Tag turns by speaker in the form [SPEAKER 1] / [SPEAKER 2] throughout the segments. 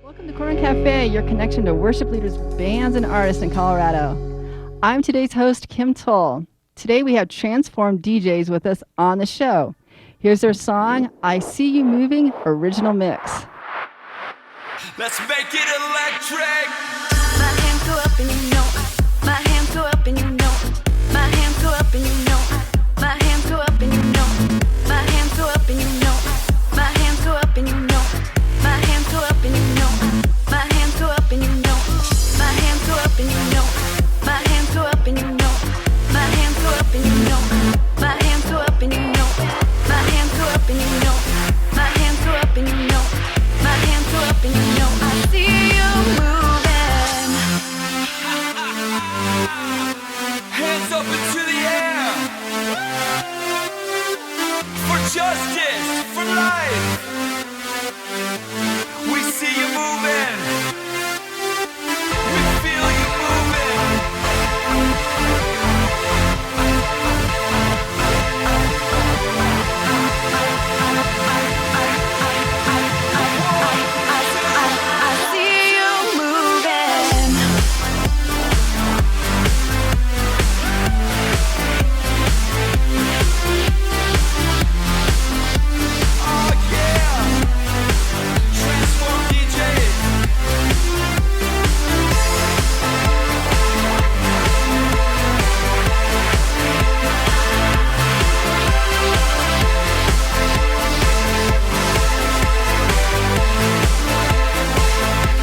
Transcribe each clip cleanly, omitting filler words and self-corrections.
[SPEAKER 1] Welcome to Corner Cafe, your connection to worship leaders, bands, and artists in Colorado. I'm today's host, Kim Toll. Today we have Transformed DJs with us on the show. Here's their song, I See You Moving, original mix.
[SPEAKER 2] Let's make it electric.
[SPEAKER 3] My hands go up and you know. My hands go up and you know. My hands go up and you know. My hands go up and you know. My hands go up and you know. My hands go up and you know. My hands go up and you know. My hands go up and you know. My hands go up and you know. My hands go up and you know. My hands go up and you know. My hands go up and you know. My hands go up and you know. My hands go up and you know. My hands go up and you know. I see you moving.
[SPEAKER 2] Hands up into the air. For justice, for life. We see you moving. We feel you moving.
[SPEAKER 3] I see you moving.
[SPEAKER 2] Oh yeah. Transform DJs.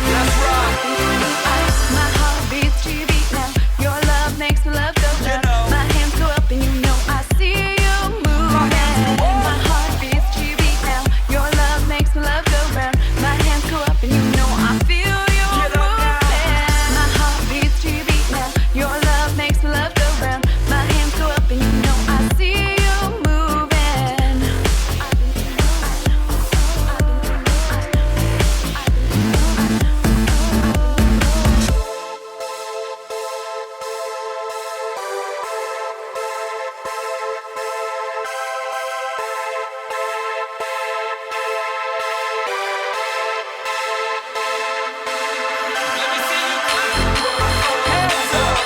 [SPEAKER 2] Let's rock.
[SPEAKER 3] My heart beats to your beat now. Your love makes my love go down. My hands go up and you know I see you moving. My heart beats to your beat now. Your love makes my love go round. My hands go up and you know I feel you moving. My heart beats to your beat now. Your love makes my love go round. My hands go up and you know I see you moving.
[SPEAKER 2] Let me see you clap. Hands up.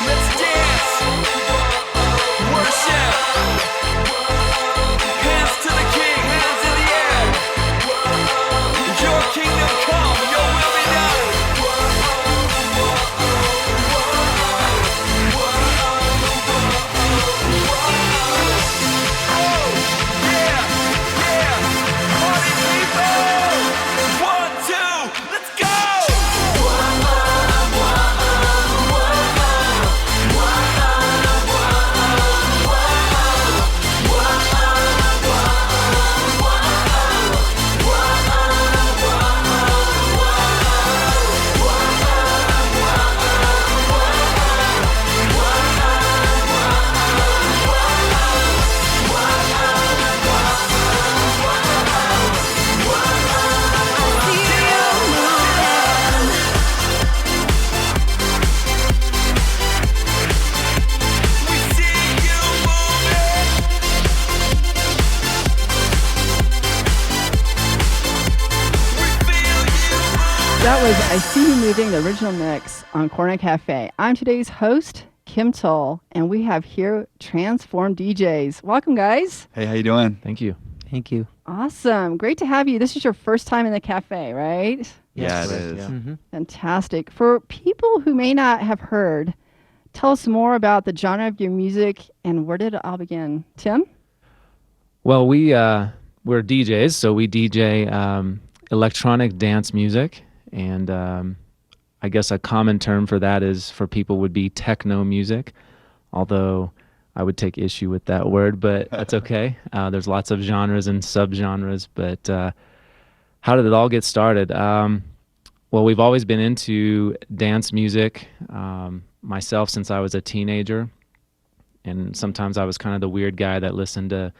[SPEAKER 2] Let's dance. Worship. Hands to the King. Hands in the air. Your kingdom come. Your will be done. Yeah. Yeah. Party people. 1, 2. Let's go. We see you moving. We feel you moving.
[SPEAKER 1] That was I See You Moving, the original mix on Corner Cafe. I'm today's host, Kim Toll, and we have here Transformed DJs. Welcome, guys.
[SPEAKER 4] Hey, how you doing?
[SPEAKER 5] Thank you.
[SPEAKER 6] Thank you.
[SPEAKER 1] Awesome. Great to have you. This is your first time in the cafe, right?
[SPEAKER 4] Yeah, it
[SPEAKER 5] correct,
[SPEAKER 4] is.
[SPEAKER 5] yeah.
[SPEAKER 6] Mm-hmm.
[SPEAKER 1] Fantastic. For people who may not have heard, tell us more about the genre of your music and where did it all begin? Tim?
[SPEAKER 5] Well, we're DJs, so we DJ electronic dance music, and I guess a common term for that is for people would be techno music, although I would take issue with that word, but that's okay. There's lots of genres and subgenres, but how did it all get started? Well, we've always been into dance music, myself since I was a teenager, and sometimes I was kind of the weird guy that listened to,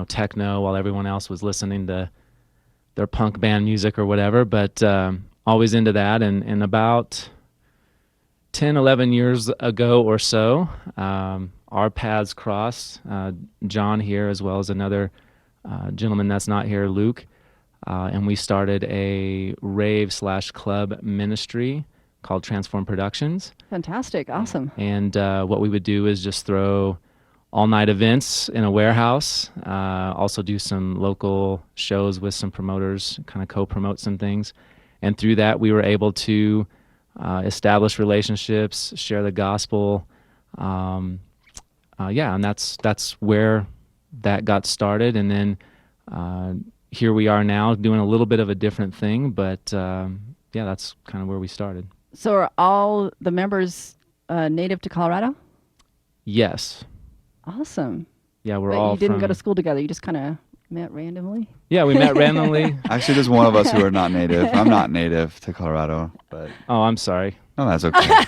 [SPEAKER 5] techno while everyone else was listening to their punk band music or whatever, but always into that, and about 10, 11 years ago or so, our paths crossed. John here, as well as another gentleman that's not here, Luke. and we started a rave/club ministry called Transform Productions.
[SPEAKER 1] Fantastic. Awesome.
[SPEAKER 5] And what we would do is just throw all-night events in a warehouse, also do some local shows with some promoters, kind of co-promote some things. And through that, we were able to establish relationships, share the gospel. And that's where that got started. And then here we are now doing a little bit of a different thing, but that's kind of where we started.
[SPEAKER 1] So are all the members native to Colorado?
[SPEAKER 5] Yes.
[SPEAKER 1] Awesome.
[SPEAKER 5] Yeah, we're
[SPEAKER 1] But
[SPEAKER 5] all
[SPEAKER 1] you didn't
[SPEAKER 5] from...
[SPEAKER 1] go to school together. You just kind of met randomly?
[SPEAKER 5] Yeah, we met randomly.
[SPEAKER 4] Actually, there's one of us who are not native. I'm not native to Colorado, but
[SPEAKER 5] Oh, I'm sorry.
[SPEAKER 4] no, that's okay.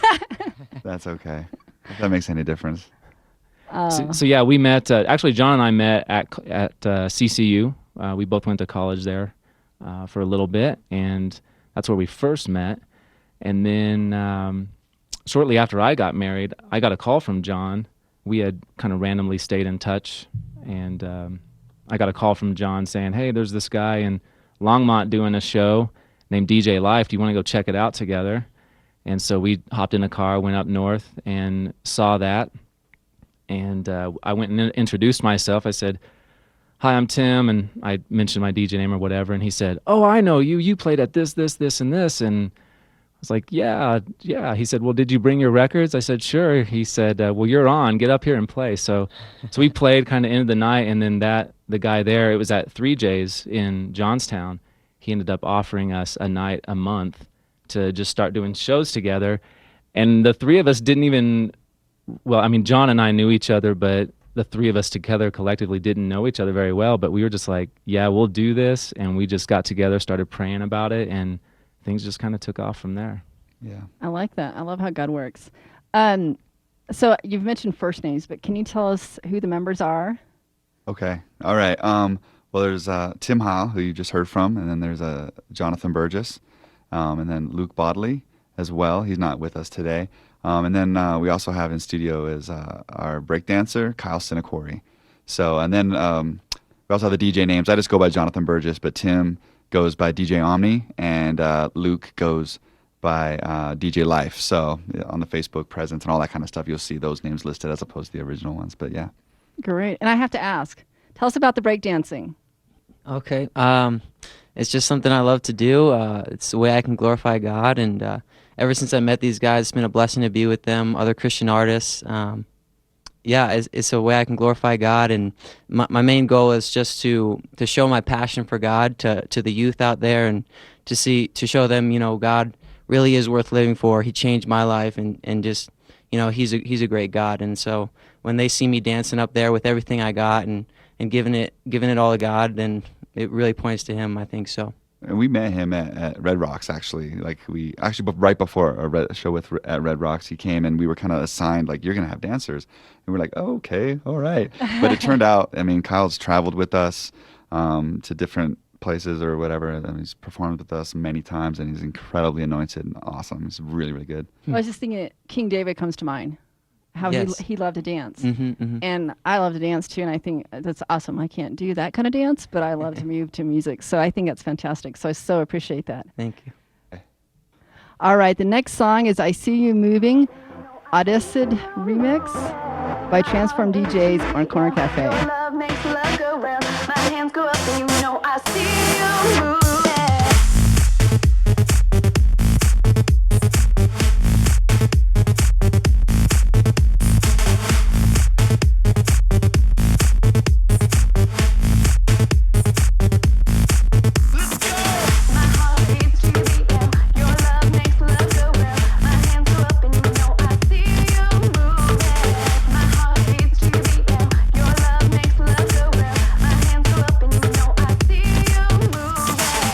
[SPEAKER 4] That's okay. If that makes any difference.
[SPEAKER 5] So yeah, we met. Actually, John and I met at CCU. We both went to college there for a little bit, and that's where we first met. And then shortly after I got married, I got a call from John. We had kind of randomly stayed in touch, and I got a call from John saying, "Hey, there's this guy in Longmont doing a show named DJ Life. Do you want to go check it out together?" And so we hopped in a car, went up north, and saw that. And I went and introduced myself. I said, "Hi, I'm Tim," and I mentioned my DJ name or whatever. And he said, "Oh, I know you. You played at this, and this." And I was like, yeah. He said, "Well, did you bring your records?" I said, "Sure." He said, "Well, you're on. Get up here and play." So we played kind of into the night, and then the guy there, it was at 3J's in Johnstown. He ended up offering us a night a month to just start doing shows together. And the three of us didn't even, well, I mean, John and I knew each other, but the three of us together collectively didn't know each other very well. But we were just like, yeah, we'll do this. And we just got together, started praying about it, and things just kind of took off from there.
[SPEAKER 4] Yeah.
[SPEAKER 1] I like that. I love how God works. So you've mentioned first names, but can you tell us who the members are?
[SPEAKER 4] Okay. All right. Well, there's Tim Howell, who you just heard from, and then there's Jonathan Burgess, and then Luke Bodley as well. He's not with us today. And then we also have in studio is our breakdancer, Kyle Sinacori. So, and then we also have the DJ names. I just go by Jonathan Burgess, but Tim goes by DJ Omni, and Luke goes by DJ Life. So on the Facebook presence and all that kind of stuff, you'll see those names listed as opposed to the original ones. But yeah.
[SPEAKER 1] Great. And I have to ask, tell us about the breakdancing.
[SPEAKER 6] Okay. It's just something I love to do. It's the way I can glorify God. And ever since I met these guys, it's been a blessing to be with them, other Christian artists. It's a way I can glorify God. And my main goal is just to show my passion for God to the youth out there, and to show them, God really is worth living for. He changed my life, and just, he's a great God. And so when they see me dancing up there with everything I got and giving it all to God, then it really points to Him, I think so.
[SPEAKER 4] And we met him at Red Rocks, actually. Right before a show at Red Rocks, he came, and we were kind of assigned, like, you're going to have dancers. And we're like, oh, okay, all right. But it turned out, I mean, Kyle's traveled with us to different places or whatever, and he's performed with us many times, and he's incredibly anointed and awesome. He's really, really good.
[SPEAKER 1] I was just thinking King David comes to mind, how
[SPEAKER 6] Yes.
[SPEAKER 1] he loved to dance.
[SPEAKER 6] Mm-hmm.
[SPEAKER 1] And I love to dance too, and I think that's awesome. I can't do that kind of dance, but I love to move to music. So I think that's fantastic. So I so appreciate that.
[SPEAKER 6] Thank you.
[SPEAKER 1] All right, the next song is I See You Moving, Audacid Remix by Transform DJs on Corner Cafe.
[SPEAKER 3] Love makes love go round. My hands go up and you know I see you moving. My heart beats to the beat. Your love makes love go round. My hands go up and you know I see you moving. My heart beats to the beat. Your love makes love go round. My hands go up and you know I see you moving.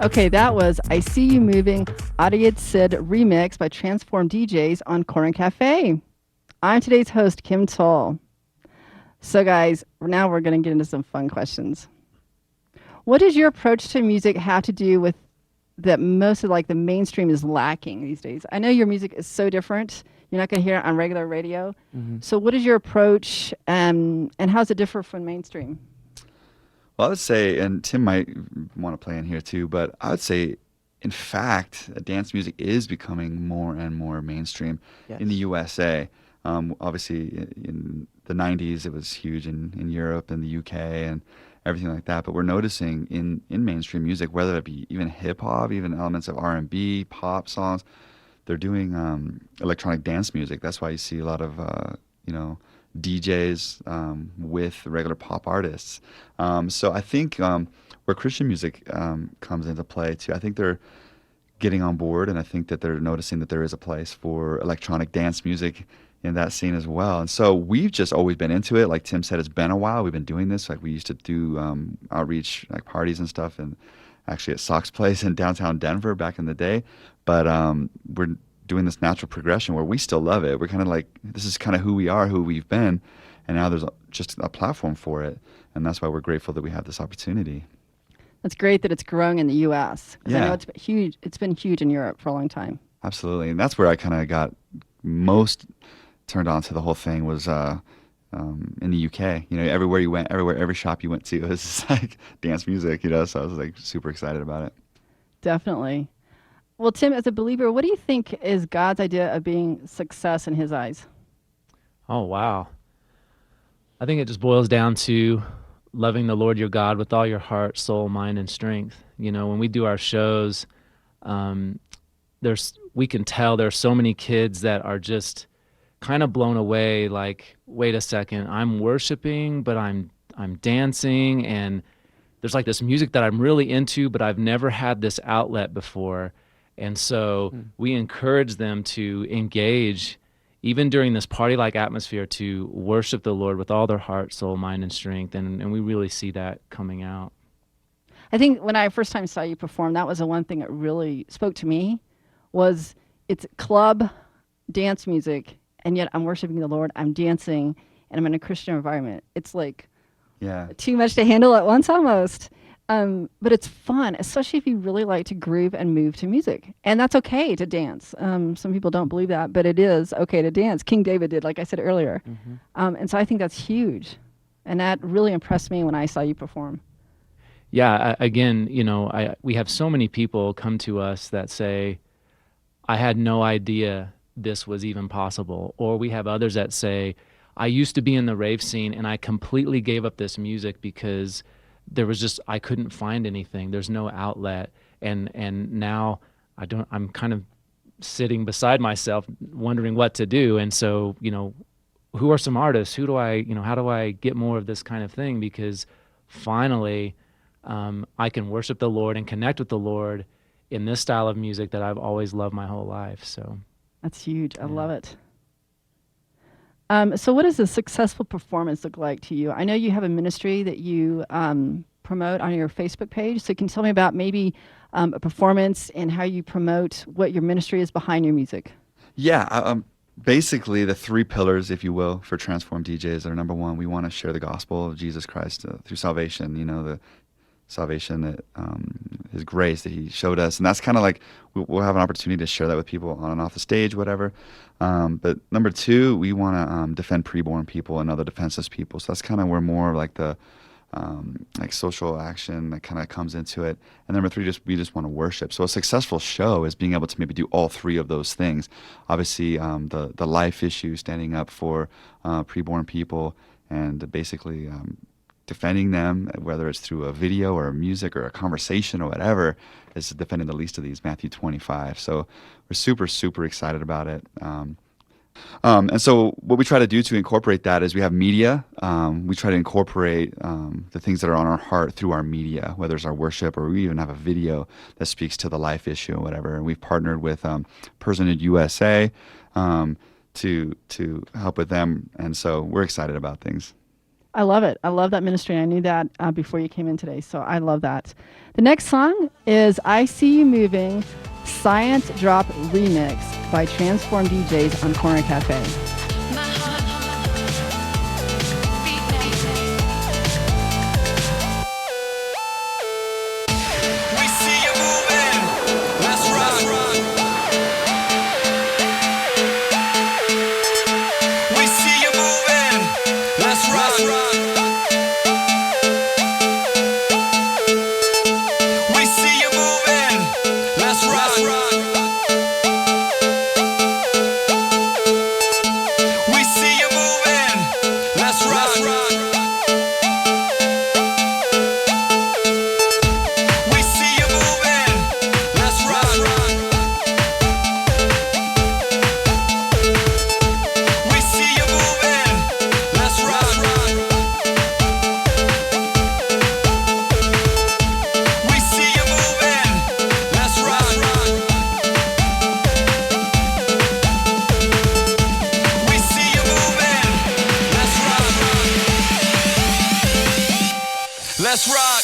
[SPEAKER 1] Okay, that was I See You Moving, Audience Sid remix by Transform DJs on Corin Cafe. I'm today's host, Kim Toll. So guys, now we're going to get into some fun questions. What does your approach to music have to do with that most of like the mainstream is lacking these days? I know your music is so different. You're not going to hear it on regular radio. So what is your approach and how does it differ from mainstream?
[SPEAKER 4] Well, I would say, and Tim might want to play in here too, but I would say, in fact, dance music is becoming more and more mainstream in the USA. Obviously, in the 90s, it was huge in Europe and the UK and everything like that. But we're noticing in mainstream music, whether it be even hip hop, even elements of R&B, pop songs, they're doing electronic dance music. That's why you see a lot of DJs with regular pop artists. So I think where Christian music comes into play too, I think they're getting on board, and I think that they're noticing that there is a place for electronic dance music in that scene as well. And so we've just always been into it. Like Tim said, it's been a while. We've been doing this. Like we used to do outreach, like parties and stuff, and actually at Sock's Place in downtown Denver back in the day. But we're doing this natural progression where we still love it. We're kind of like, this is kind of who we are, who we've been, and now there's just a platform for it. And that's why we're grateful that we have this opportunity.
[SPEAKER 1] It's great that it's growing in the U.S. 'cause I
[SPEAKER 4] Yeah.
[SPEAKER 1] know it's been huge. It's been huge in Europe for a long time.
[SPEAKER 4] Absolutely. And that's where I kind of got most turned on to the whole thing was in the UK. You know, everywhere you went, every shop you went to, it was just like dance music, you know, so I was like super excited about it.
[SPEAKER 1] Definitely. Well, Tim, as a believer, what do you think is God's idea of being success in his eyes?
[SPEAKER 5] Oh, wow. I think it just boils down to loving the Lord your God with all your heart, soul, mind, and strength. You know, when we do our shows, we can tell there's so many kids that are just kind of blown away, like, wait a second, I'm worshiping, but I'm dancing, and there's like this music that I'm really into, but I've never had this outlet before. And so we encourage them to engage, even during this party-like atmosphere, to worship the Lord with all their heart, soul, mind, and strength. And we really see that coming out.
[SPEAKER 1] I think when I first time saw you perform, that was the one thing that really spoke to me, was it's club dance music, and yet I'm worshiping the Lord, I'm dancing, and I'm in a Christian environment. It's like too much to handle at once almost. But it's fun, especially if you really like to groove and move to music. And that's okay to dance. Some people don't believe that, but it is okay to dance. King David did, like I said earlier. And so I think that's huge. And that really impressed me when I saw you perform.
[SPEAKER 5] Yeah, again, you know, we have so many people come to us that say, I had no idea this was even possible. Or we have others that say, I used to be in the rave scene and I completely gave up this music because there was just, I couldn't find anything. There's no outlet. And now I'm kind of sitting beside myself wondering what to do. And so, you know, who are some artists? How do I get more of this kind of thing? Because finally, I can worship the Lord and connect with the Lord in this style of music that I've always loved my whole life. So
[SPEAKER 1] that's huge. I love it. So what does a successful performance look like to you? I know you have a ministry that you promote on your Facebook page. So can you tell me about maybe a performance and how you promote what your ministry is behind your music? Yeah.
[SPEAKER 4] Basically, the three pillars, if you will, for Transform DJs are, number one, we want to share the gospel of Jesus Christ through salvation, you know, the salvation that his grace that he showed us. And that's kind of like we'll have an opportunity to share that with people on and off the stage, whatever. But number two, we want to defend preborn people and other defenseless people. So that's kind of where more like the like social action that kind of comes into it. And number three, we just want to worship. So a successful show is being able to maybe do all three of those things. Obviously, the life issue, standing up for preborn people, and basically defending them, whether it's through a video or a music or a conversation or whatever, is defending the least of these, Matthew 25. So we're super, super excited about it. And so what we try to do to incorporate that is we have media. We try to incorporate the things that are on our heart through our media, whether it's our worship or we even have a video that speaks to the life issue or whatever. And we've partnered with Personage USA to help with them. And so we're excited about things.
[SPEAKER 1] I love it. I love that ministry. I knew that before you came in today, so I love that. The next song is I See You Moving, Science Drop Remix by Transform DJs on Corner Cafe.
[SPEAKER 3] My heart beat
[SPEAKER 2] We see you moving. Let's rock. We see you moving. Let's rock. We see you moving. Let's rock. We see you moving. Let's rock. We see you moving. Let's rock. We see you moving. Let's rock. We see you moving. Let's rock. We see you moving. Let's rock. Let's rock.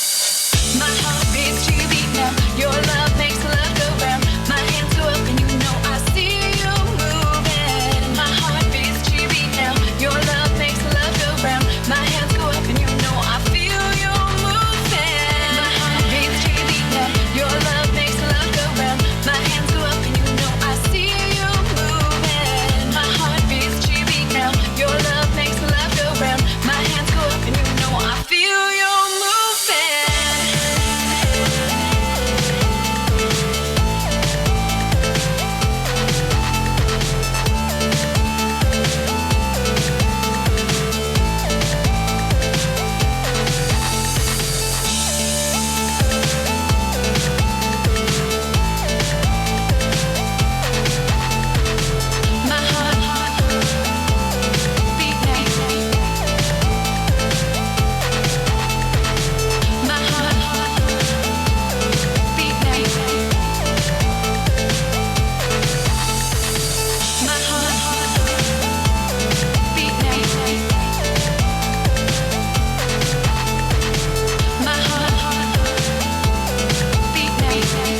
[SPEAKER 3] My heart beats to your beat now. Your love makes the love go round. My hands go up and you know I see you moving. My heart beats to your beat now. Your love makes the love go round. My hands go up and you know I feel you moving. My heart beats to your beat now. Your love makes the love go round. My hands go up and you know I see you moving. My heart beats to your beat now. Your love makes the love go round. My hands go up and you know I feel you moving. My heart beat My heart beat My heart beat My heart beat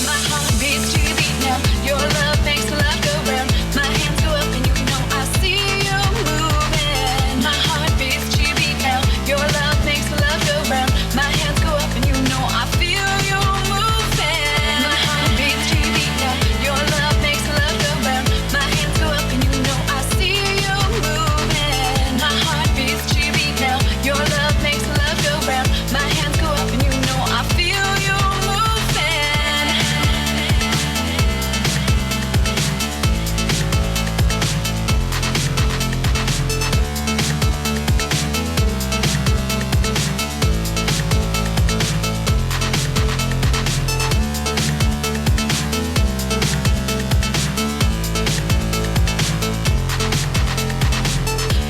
[SPEAKER 3] My heart beats to your beat now. Your love makes the love go round. My hands go up and you know I see you moving. My heart beats to your beat now. Your love makes the love go round. My hands go up and you know I feel you moving. My heart beats to your beat now. Your love makes the love go round. My hands go up and you know I see you moving. My heart beats to your beat now. Your love makes the love go round. My hands go up and you know I feel you moving.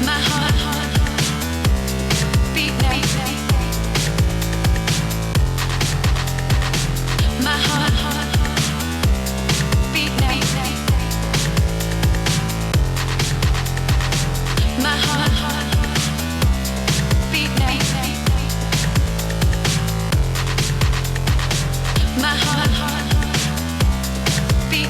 [SPEAKER 3] My heart beat My heart beat My heart beat My heart beat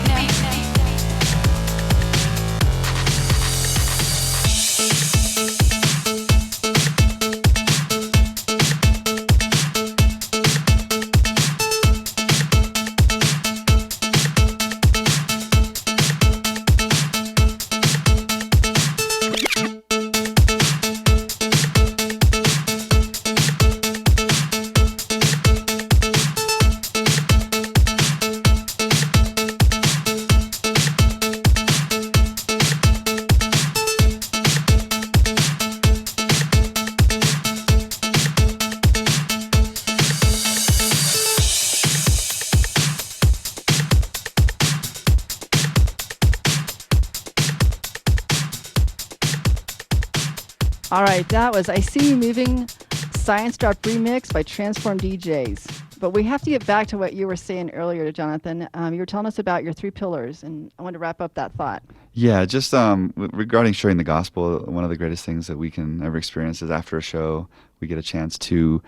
[SPEAKER 3] All right, that was I See You Moving, Science Drop Remix by Transform DJs.
[SPEAKER 1] But we have to get back to what you were saying earlier, Jonathan. You were telling us about your 3 pillars, and I want to wrap up that thought.
[SPEAKER 4] Yeah, just regarding sharing the gospel, one of the greatest things that we can ever experience is after a show, we get a chance to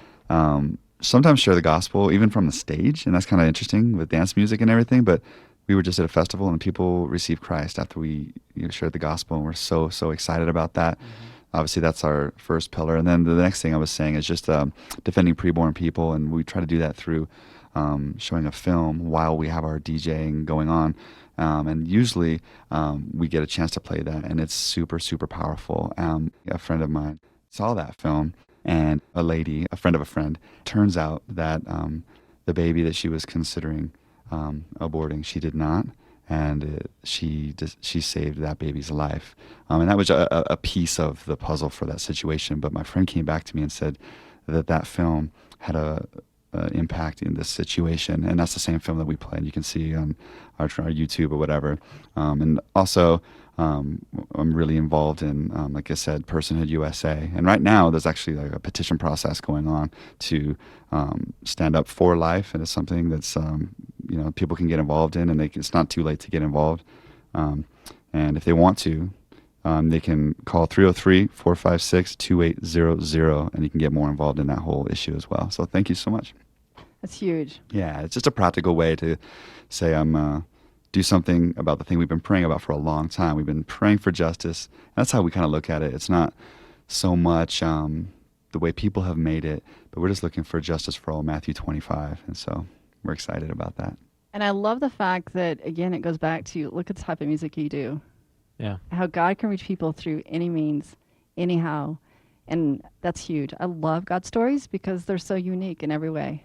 [SPEAKER 4] sometimes share the gospel, even from the stage. And that's kind of interesting with dance music and everything. But we were just at a festival and people received Christ after we shared the gospel. And we're so excited about that. Obviously, that's our first pillar. And then the next thing I was saying is just defending preborn people. And we try to do that through showing a film while we have our DJing going on. And usually we get a chance to play that, and it's super, super powerful. A friend of mine saw that film, and a friend of a friend, turns out that the baby that she was considering aborting, she did not. And she saved that baby's life. And that was a piece of the puzzle for that situation. But my friend came back to me and said that film had a impact in this situation, and that's the same film that we play, and you can see on our YouTube or whatever. And also, I'm really involved in, like I said, Personhood USA. And right now, there's actually like a petition process going on to stand up for life, and it's something that's people can get involved in, and it's not too late to get involved. And if they want to, they can call 303-456-2800, and you can get more involved in that whole issue as well. So thank you so much.
[SPEAKER 1] That's huge.
[SPEAKER 4] Yeah, it's just a practical way to say do something about the thing we've been praying about for a long time. We've been praying for justice. And that's how we kind of look at it. It's not so much the way people have made it, but we're just looking for justice for all, Matthew 25. And so we're excited about that.
[SPEAKER 1] And I love the fact that, again, it goes back to look at the type of music you do.
[SPEAKER 5] Yeah.
[SPEAKER 1] How God can reach people through any means, anyhow. And that's huge. I love God stories because they're so unique in every way.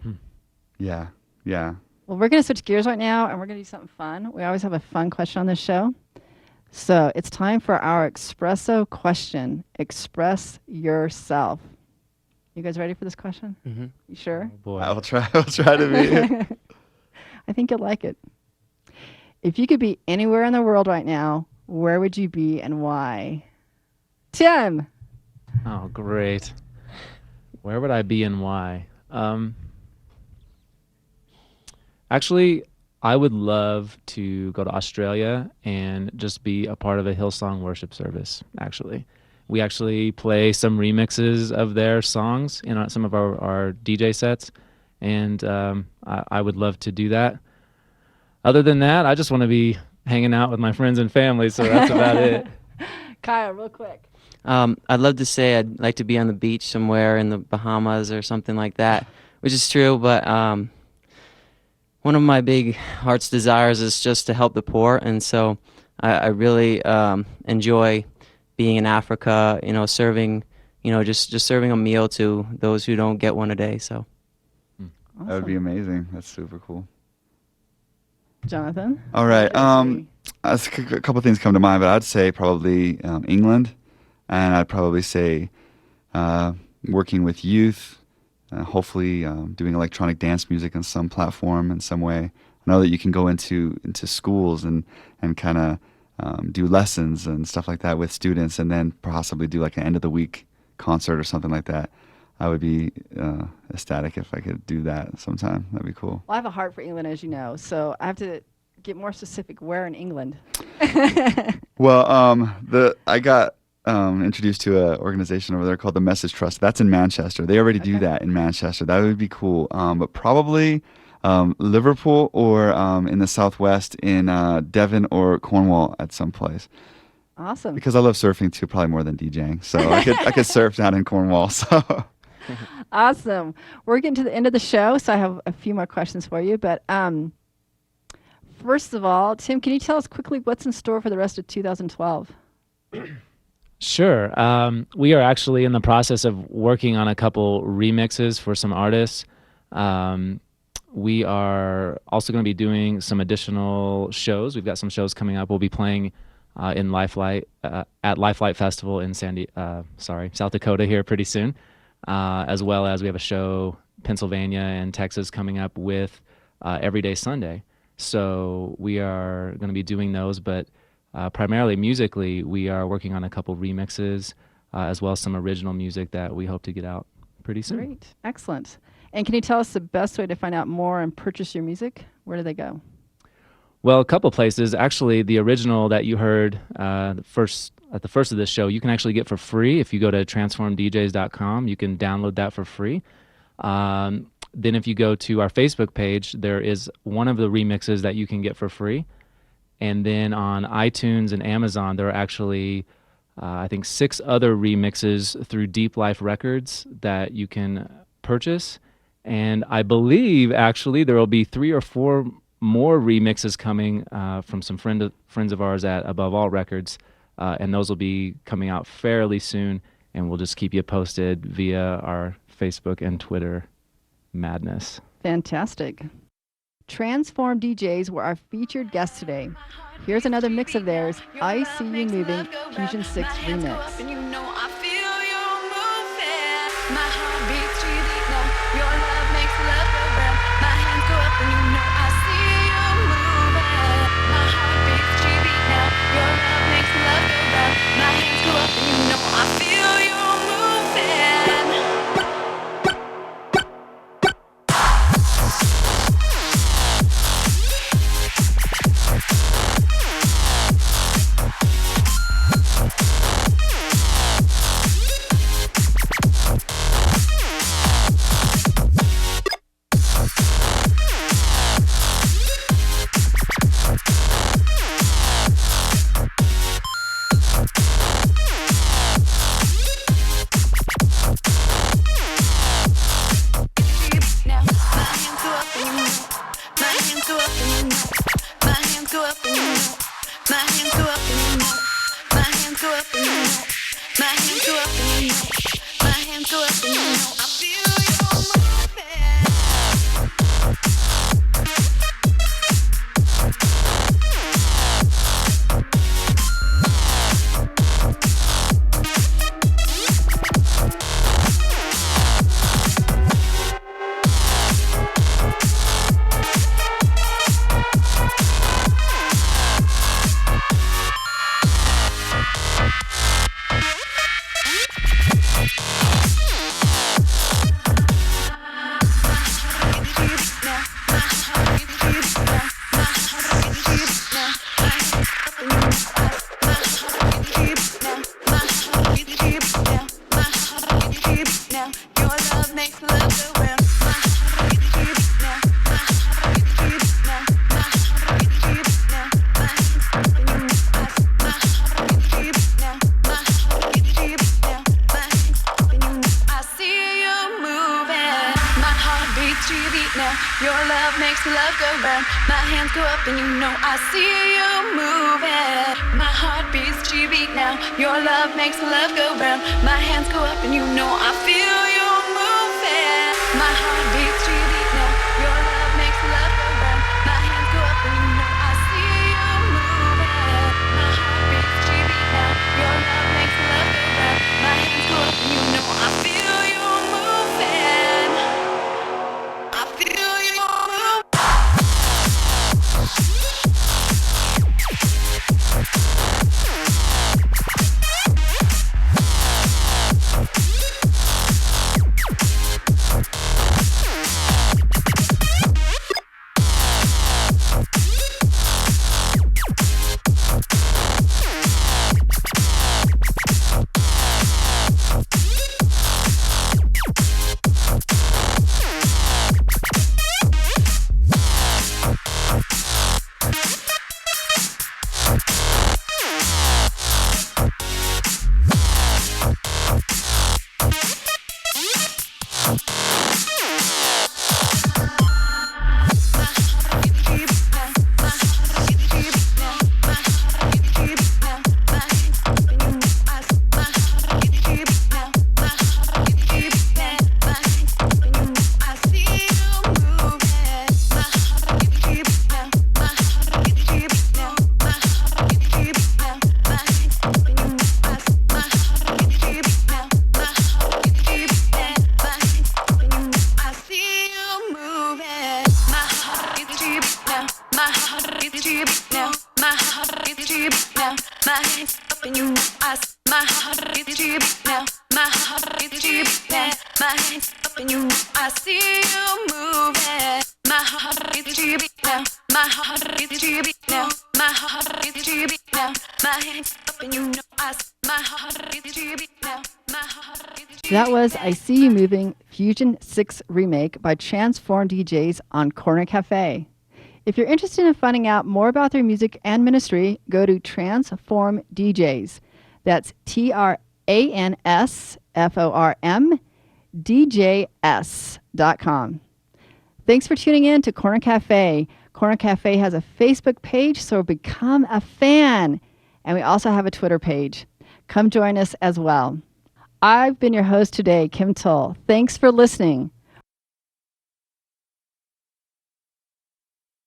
[SPEAKER 4] Yeah, yeah.
[SPEAKER 1] Well, we're going to switch gears right now, and we're going to do something fun. We always have a fun question on this show. So it's time for our espresso question. Express yourself. You guys ready for this question?
[SPEAKER 6] Mm-hmm.
[SPEAKER 1] You sure?
[SPEAKER 5] Oh, boy.
[SPEAKER 4] I'll try to be.
[SPEAKER 1] I think you'll like it. If you could be anywhere in the world right now, where would you be and why? Tim!
[SPEAKER 5] Oh, great. Where would I be and why? Actually, I would love to go to Australia and just be a part of a Hillsong worship service, actually. We actually play some remixes of their songs in some of our DJ sets, and I would love to do that. Other than that, I just want to be hanging out with my friends and family, so that's about it.
[SPEAKER 1] Kyle, real quick.
[SPEAKER 6] I'd love to say I'd like to be on the beach somewhere in the Bahamas or something like that, which is true, but one of my big heart's desires is just to help the poor, and so I really enjoy being in Africa, serving, just serving a meal to those who don't get one a day. So
[SPEAKER 1] Awesome.
[SPEAKER 4] That would be amazing. That's super cool.
[SPEAKER 1] Jonathan?
[SPEAKER 4] All right.
[SPEAKER 1] Yes,
[SPEAKER 4] A couple of things come to mind, but I'd say probably England, and I'd probably say working with youth, hopefully doing electronic dance music on some platform in some way. I know that you can go into schools and kind of do lessons and stuff like that with students, and then possibly do like an end of the week concert or something like that. I would be ecstatic if I could do that sometime. That'd be cool.
[SPEAKER 1] Well, I have a heart for England, as you know, so I have to get more specific. Where in England?
[SPEAKER 4] Well, I got introduced to an organization over there called the Message Trust. That's in Manchester. They already do that in Manchester. That would be cool. But probably Liverpool or in the southwest in Devon or Cornwall at some place.
[SPEAKER 1] Awesome.
[SPEAKER 4] Because I love surfing too, probably more than DJing. So I could surf down in Cornwall. So.
[SPEAKER 1] Awesome. We're getting to the end of the show, so I have a few more questions for you. But first of all, Tim, can you tell us quickly what's in store for the rest of 2012?
[SPEAKER 5] Sure. We are actually in the process of working on a couple remixes for some artists. We are also going to be doing some additional shows. We've got some shows coming up. We'll be playing in Lifelight at Lifelight Festival in South Dakota here pretty soon, as well as we have a show Pennsylvania and Texas coming up with Everyday Sunday. So we are going to be doing those, but primarily musically, we are working on a couple remixes as well as some original music that we hope to get out pretty soon.
[SPEAKER 1] Great. Excellent. And can you tell us the best way to find out more and purchase your music? Where do they go?
[SPEAKER 5] Well, a couple places. Actually, the original that you heard at the first of this show, you can actually get for free if you go to transformdjs.com. You can download that for free. Then if you go to our Facebook page, there is one of the remixes that you can get for free. And then on iTunes and Amazon, there are actually, I think, 6 other remixes through Deep Life Records that you can purchase. And I believe, actually, there will be 3 or 4 more remixes coming from some friends of ours at Above All Records. And those will be coming out fairly soon. And we'll just keep you posted via our Facebook and Twitter madness.
[SPEAKER 1] Fantastic. Transform DJs were our featured guests today. Here's another mix of theirs, I See You Moving, Fusion 6 remix.
[SPEAKER 3] You know I feel you moving. My heart beats you now. Your love makes love go round. My hands go up and you know I see you moving. My heart beats you now. Your love makes love go round. My hands go up and you know I feel you moving. Your love makes love go round. My hands go up and you know I see you moving. My heart beats to your beat now. Your love makes love go round. My hands go up and you know I feel you moving. My heart beats to your beat now. Your love makes love go round. My hands go up and you know I see you moving. My heart beats to your beat now. Your love makes love go round. My hands go up and you know I feel you moving. I feel you moving. My hands up and you know my heart is deep now. My heart is deep now. My hands up. up and you know I see you moving. My heart beats to your beat now. My heart beats to your beat now. My heart beats to your beat now. My hands up and you know my heart beats to your beat now. My heart beats to your
[SPEAKER 1] That was I See You Moving Fusion 6 remake by Transform DJs on Corner Cafe. If you're interested in finding out more about their music and ministry, go to Transform DJs. That's TRANSFORM DJS.com. Thanks for tuning in to Corner Cafe. Corner Cafe has a Facebook page, so become a fan. And we also have a Twitter page. Come join us as well. I've been your host today, Kim Tull. Thanks for listening.